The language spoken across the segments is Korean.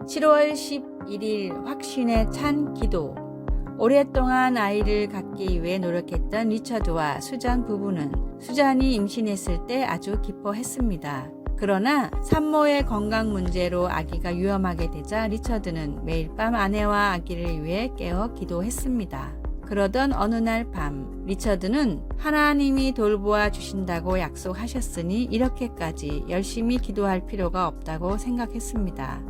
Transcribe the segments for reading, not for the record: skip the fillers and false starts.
7월 11일 확신에 찬 기도. 오랫동안 아이를 갖기 위해 노력했던 리처드와 수잔 부부는 수잔이 임신했을 때 아주 기뻐했습니다. 그러나 산모의 건강 문제로 아기가 위험하게 되자 리처드는 매일 밤 아내와 아기를 위해 깨어 기도했습니다. 그러던 어느 날 밤 리처드는 하나님이 돌보아 주신다고 약속하셨으니 이렇게까지 열심히 기도할 필요가 없다고 생각했습니다.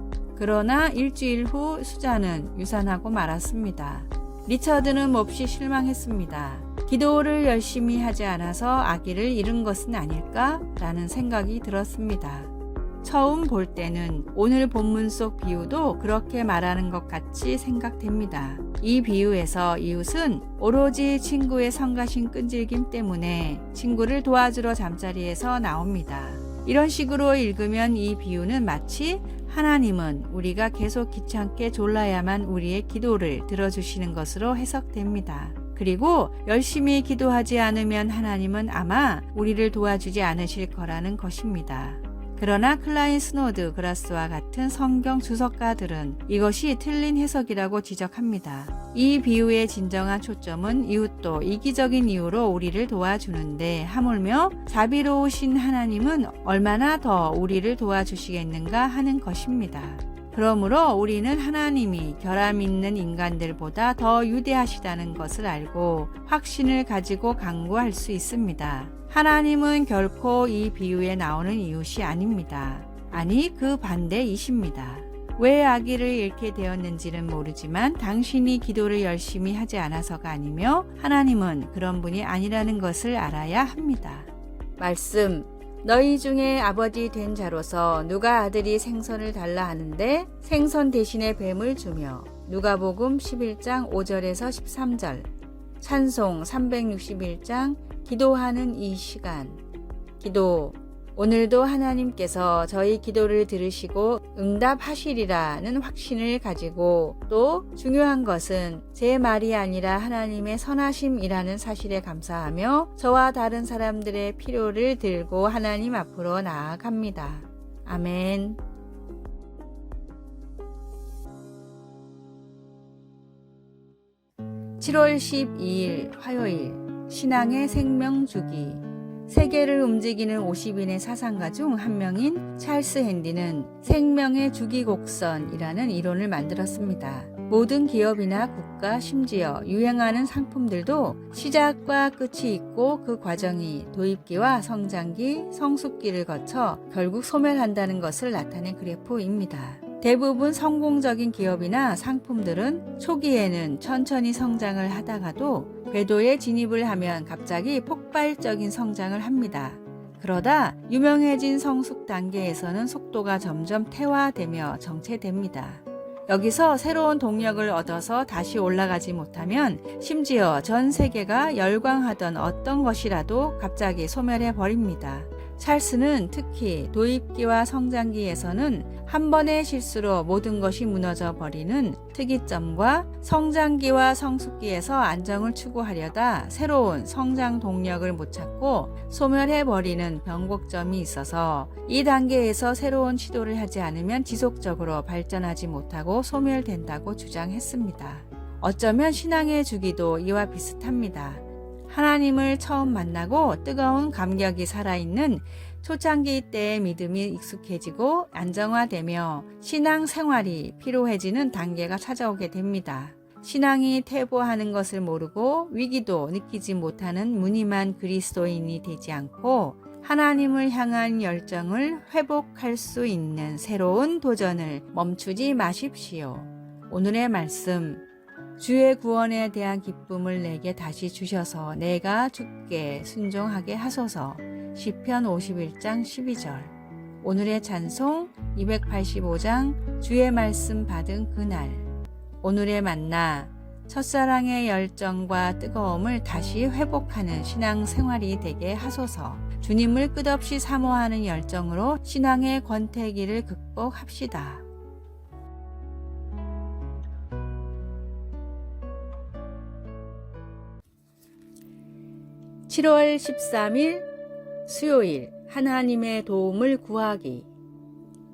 그러나 일주일 후 수잔은 유산하고 말았습니다. 리처드는 몹시 실망했습니다. 기도를 열심히 하지 않아서 아기를 잃은 것은 아닐까라는 생각이 들었습니다. 처음 볼 때는 오늘 본문 속 비유도 그렇게 말하는 것 같이 생각됩니다. 이 비유에서 이웃은 오로지 친구의 성가신 끈질김 때문에 친구를 도와주러 잠자리에서 나옵니다. 이런 식으로 읽으면 이 비유는 마치 하나님은 우리가 계속 귀찮게 졸라야만 우리의 기도를 들어주시는 것으로 해석됩니다. 그리고 열심히 기도하지 않으면 하나님은 아마 우리를 도와주지 않으실 거라는 것입니다. 그러나 클라인 스노드 그라스와 같은 성경 주석가들은 이것이 틀린 해석이라고 지적합니다. 이 비유의 진정한 초점은 이웃도 이기적인 이유로 우리를 도와주는데 하물며 자비로우신 하나님은 얼마나 더 우리를 도와주시겠는가 하는 것입니다. 그러므로 우리는 하나님이 결함 있는 인간들보다 더 위대하시다는 것을 알고 확신을 가지고 간구할 수 있습니다. 하나님은 결코 이 비유에 나오는 이웃이 아닙니다. 아니, 그 반대이십니다. 왜 아기를 잃게 되었는지는 모르지만 당신이 기도를 열심히 하지 않아서가 아니며 하나님은 그런 분이 아니라는 것을 알아야 합니다. 말씀. 너희 중에 아버지 된 자로서 누가 아들이 생선을 달라 하는데 생선 대신에 뱀을 주며. 누가복음 11장 5절에서 13절. 찬송 361장 기도하는 이 시간. 기도. 오늘도 하나님께서 저희 기도를 들으시고 응답하시리라는 확신을 가지고 또 중요한 것은 제 말이 아니라 하나님의 선하심이라는 사실에 감사하며 저와 다른 사람들의 필요를 들고 하나님 앞으로 나아갑니다. 아멘. (7월 12일) 화요일 신앙의 생명주기. 세계를 움직이는 50인의 사상가 중 한 명인 찰스 핸디는 생명의 주기곡선이라는 이론을 만들었습니다. 모든 기업이나 국가, 심지어 유행하는 상품들도 시작과 끝이 있고 그 과정이 도입기와 성장기, 성숙기를 거쳐 결국 소멸한다는 것을 나타낸 그래프입니다. 대부분 성공적인 기업이나 상품들은 초기에는 천천히 성장을 하다가도 궤도에 진입을 하면 갑자기 폭발적인 성장을 합니다. 그러다 유명해진 성숙 단계에서는 속도가 점점 퇴화되며 정체됩니다. 여기서 새로운 동력을 얻어서 다시 올라가지 못하면 심지어 전 세계가 열광하던 어떤 것이라도 갑자기 소멸해 버립니다. 찰스는 특히 도입기와 성장기에서는 한 번의 실수로 모든 것이 무너져 버리는 특이점과 성장기와 성숙기에서 안정을 추구하려다 새로운 성장 동력을 못 찾고 소멸해 버리는 변곡점이 있어서 이 단계에서 새로운 시도를 하지 않으면 지속적으로 발전하지 못하고 소멸된다고 주장했습니다. 어쩌면 신앙의 주기도 이와 비슷합니다. 하나님을 처음 만나고 뜨거운 감격이 살아있는 초창기 때의 믿음이 익숙해지고 안정화되며 신앙 생활이 피로해지는 단계가 찾아오게 됩니다. 신앙이 퇴보하는 것을 모르고 위기도 느끼지 못하는 무늬만 그리스도인이 되지 않고 하나님을 향한 열정을 회복할 수 있는 새로운 도전을 멈추지 마십시오. 오늘의 말씀. 주의 구원에 대한 기쁨을 내게 다시 주셔서 내가 주께 순종하게 하소서. 시편 51장 12절. 오늘의 찬송 285장 주의 말씀 받은 그날. 오늘의 만나. 첫사랑의 열정과 뜨거움을 다시 회복하는 신앙생활이 되게 하소서. 주님을 끝없이 사모하는 열정으로 신앙의 권태기를 극복합시다. 7월 13일 수요일 하나님의 도움을 구하기.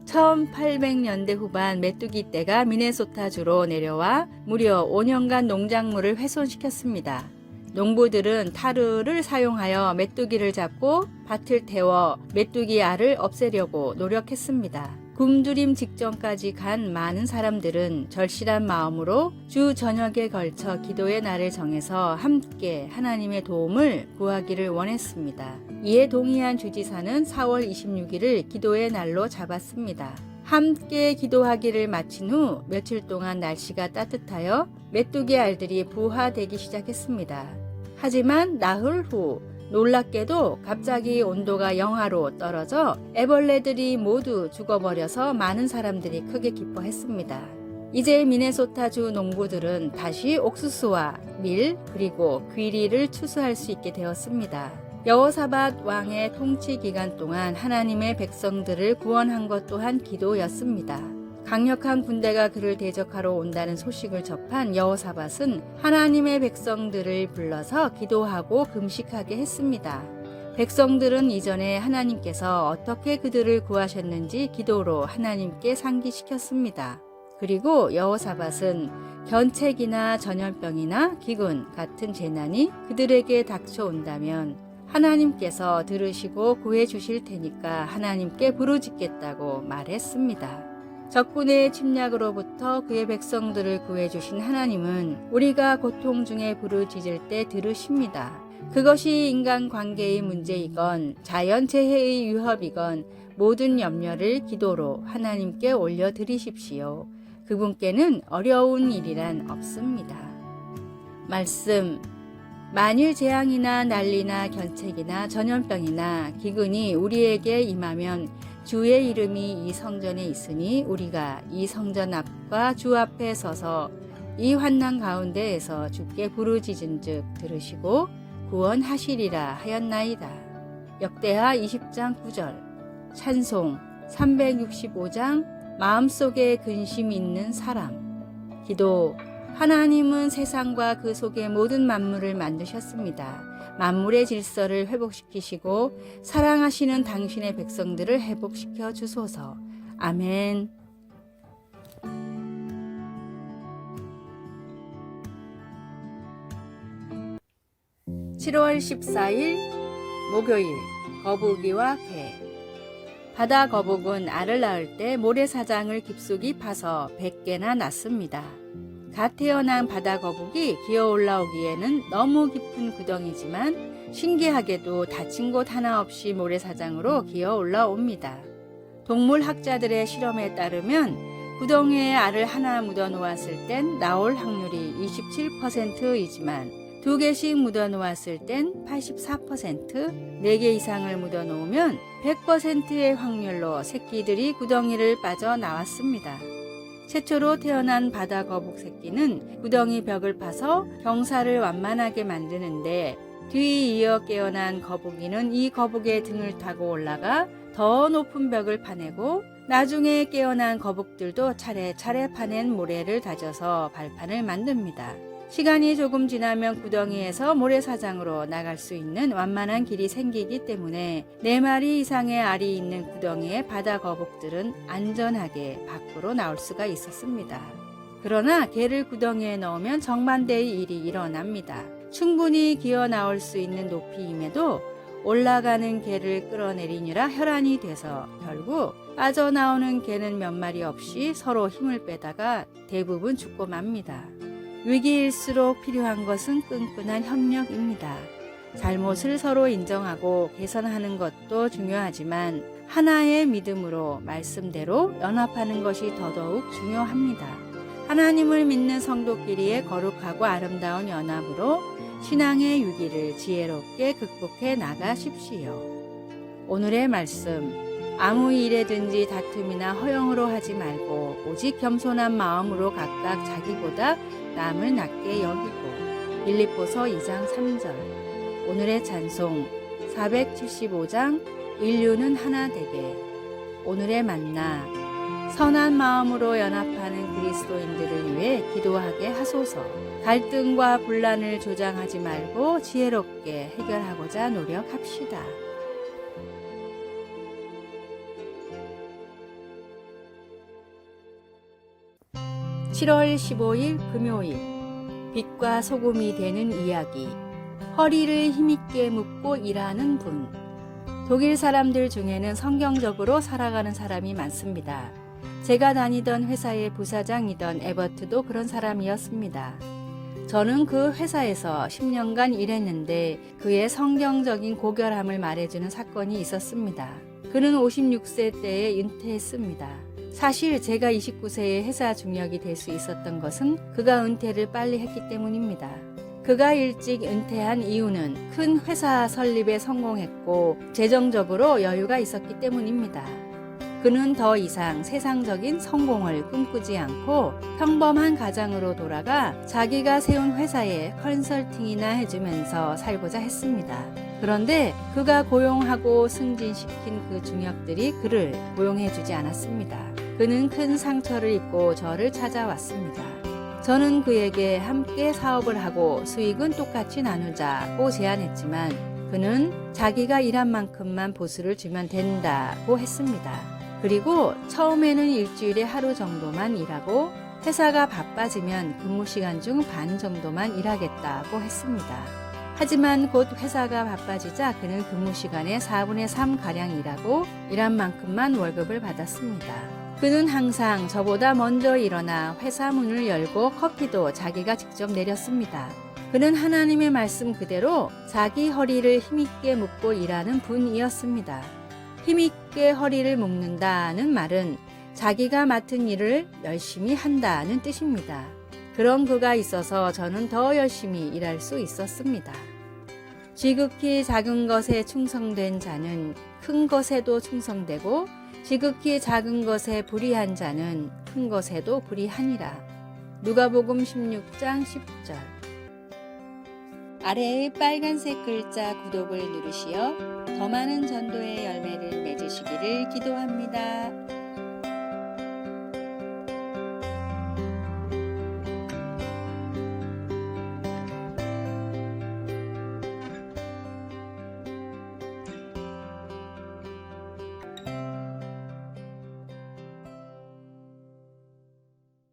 1800년대 후반 메뚜기 떼가 미네소타주로 내려와 무려 5년간 농작물을 훼손시켰습니다. 농부들은 타르를 사용하여 메뚜기를 잡고 밭을 태워 메뚜기 알을 없애려고 노력했습니다. 굶주림 직전까지 간 많은 사람들은 절실한 마음으로 주 저녁에 걸쳐 기도의 날을 정해서 함께 하나님의 도움을 구하기를 원했습니다. 이에 동의한 주지사는 4월 26일을 기도의 날로 잡았습니다. 함께 기도하기를 마친 후 며칠 동안 날씨가 따뜻하여 메뚜기 알들이 부화되기 시작했습니다. 하지만 나흘 후 놀랍게도 갑자기 온도가 영하로 떨어져 애벌레들이 모두 죽어버려서 많은 사람들이 크게 기뻐했습니다. 이제 미네소타주 농부들은 다시 옥수수와 밀 그리고 귀리를 추수할 수 있게 되었습니다. 여호사밧 왕의 통치 기간 동안 하나님의 백성들을 구원한 것 또한 기도였습니다. 강력한 군대가 그를 대적하러 온다는 소식을 접한 여호사밧은 하나님의 백성들을 불러서 기도하고 금식하게 했습니다. 백성들은 이전에 하나님께서 어떻게 그들을 구하셨는지 기도로 하나님께 상기시켰습니다. 그리고 여호사밧은 견책이나 전염병이나 기근 같은 재난이 그들에게 닥쳐온다면 하나님께서 들으시고 구해 주실 테니까 하나님께 부르짖겠다고 말했습니다. 적군의 침략으로부터 그의 백성들을 구해주신 하나님은 우리가 고통 중에 부르짖을 때 들으십니다. 그것이 인간관계의 문제이건 자연재해의 위협이건 모든 염려를 기도로 하나님께 올려드리십시오. 그분께는 어려운 일이란 없습니다. 말씀. 만일 재앙이나 난리나 견책이나 전염병이나 기근이 우리에게 임하면 주의 이름이 이 성전에 있으니 우리가 이 성전 앞과 주 앞에 서서 이 환난 가운데에서 주께 부르짖은즉 들으시고 구원하시리라 하였나이다. 역대하 20장 9절. 찬송 365장 마음속에 근심 있는 사람. 기도. 하나님은 세상과 그 속의 모든 만물을 만드셨습니다. 만물의 질서를 회복시키시고 사랑하시는 당신의 백성들을 회복시켜 주소서. 아멘. 7월 14일 목요일. 거북이와 개. 바다 거북은 알을 낳을 때 모래사장을 깊숙이 파서 100개나 낳습니다. 갓 태어난 바다 거북이 기어 올라오기에는 너무 깊은 구덩이지만 신기하게도 다친 곳 하나 없이 모래사장으로 기어 올라옵니다. 동물학자들의 실험에 따르면 구덩이에 알을 하나 묻어 놓았을 땐 나올 확률이 27%이지만 2개씩 묻어 놓았을 땐 84%, 4개 이상을 묻어 놓으면 100%의 확률로 새끼들이 구덩이를 빠져나왔습니다. 최초로 태어난 바다 거북 새끼는 구덩이 벽을 파서 경사를 완만하게 만드는데 뒤이어 깨어난 거북이는 이 거북의 등을 타고 올라가 더 높은 벽을 파내고 나중에 깨어난 거북들도 차례차례 파낸 모래를 다져서 발판을 만듭니다. 시간이 조금 지나면 구덩이에서 모래사장으로 나갈 수 있는 완만한 길이 생기기 때문에 4마리 이상의 알이 있는 구덩이의 바다 거북들은 안전하게 밖으로 나올 수가 있었습니다. 그러나 개를 구덩이에 넣으면 정반대의 일이 일어납니다. 충분히 기어 나올 수 있는 높이임에도 올라가는 개를 끌어내리느라 혈안이 돼서 결국 빠져나오는 개는 몇 마리 없이 서로 힘을 빼다가 대부분 죽고 맙니다. 위기일수록 필요한 것은 끈끈한 협력입니다. 잘못을 서로 인정하고 개선하는 것도 중요하지만 하나의 믿음으로 말씀대로 연합하는 것이 더더욱 중요합니다. 하나님을 믿는 성도끼리의 거룩하고 아름다운 연합으로 신앙의 위기를 지혜롭게 극복해 나가십시오. 오늘의 말씀. 아무 일에든지 다툼이나 허영으로 하지 말고 오직 겸손한 마음으로 각각 자기보다 남을 낮게 여기고. 빌립보서 2장 3절. 오늘의 찬송 475장 인류는 하나 되게. 오늘의 만나. 선한 마음으로 연합하는 그리스도인들을 위해 기도하게 하소서. 갈등과 분란을 조장하지 말고 지혜롭게 해결하고자 노력합시다. 7월 15일 금요일 빛과 소금이 되는 이야기. 허리를 힘있게 묶고 일하는 분. 독일 사람들 중에는 성경적으로 살아가는 사람이 많습니다. 제가 다니던 회사의 부사장이던 에버트도 그런 사람이었습니다. 저는 그 회사에서 10년간 일했는데 그의 성경적인 고결함을 말해주는 사건이 있었습니다. 그는 56세 때에 은퇴했습니다. 사실 제가 29세에 회사 중역이 될 수 있었던 것은 그가 은퇴를 빨리 했기 때문입니다. 그가 일찍 은퇴한 이유는 큰 회사 설립에 성공했고 재정적으로 여유가 있었기 때문입니다. 그는 더 이상 세상적인 성공을 꿈꾸지 않고 평범한 가장으로 돌아가 자기가 세운 회사에 컨설팅이나 해주면서 살고자 했습니다. 그런데 그가 고용하고 승진시킨 그 중역들이 그를 고용해주지 않았습니다. 그는 큰 상처를 입고 저를 찾아왔습니다. 저는 그에게 함께 사업을 하고 수익은 똑같이 나누자고 제안했지만 그는 자기가 일한 만큼만 보수를 주면 된다고 했습니다. 그리고 처음에는 일주일에 하루 정도만 일하고 회사가 바빠지면 근무 시간 중 반 정도만 일하겠다고 했습니다. 하지만 곧 회사가 바빠지자 그는 근무 시간의 4분의 3가량 일하고 일한 만큼만 월급을 받았습니다. 그는 항상 저보다 먼저 일어나 회사 문을 열고 커피도 자기가 직접 내렸습니다. 그는 하나님의 말씀 그대로 자기 허리를 힘있게 묶고 일하는 분이었습니다. 힘있게 허리를 묶는다는 말은 자기가 맡은 일을 열심히 한다는 뜻입니다. 그런 그가 있어서 저는 더 열심히 일할 수 있었습니다. 지극히 작은 것에 충성된 자는 큰 것에도 충성되고 지극히 작은 것에 불의한 자는 큰 것에도 불의하니라. 누가복음 16장 10절. 아래의 빨간색 글자 구독을 누르시어 더 많은 전도의 열매를 맺으시기를 기도합니다.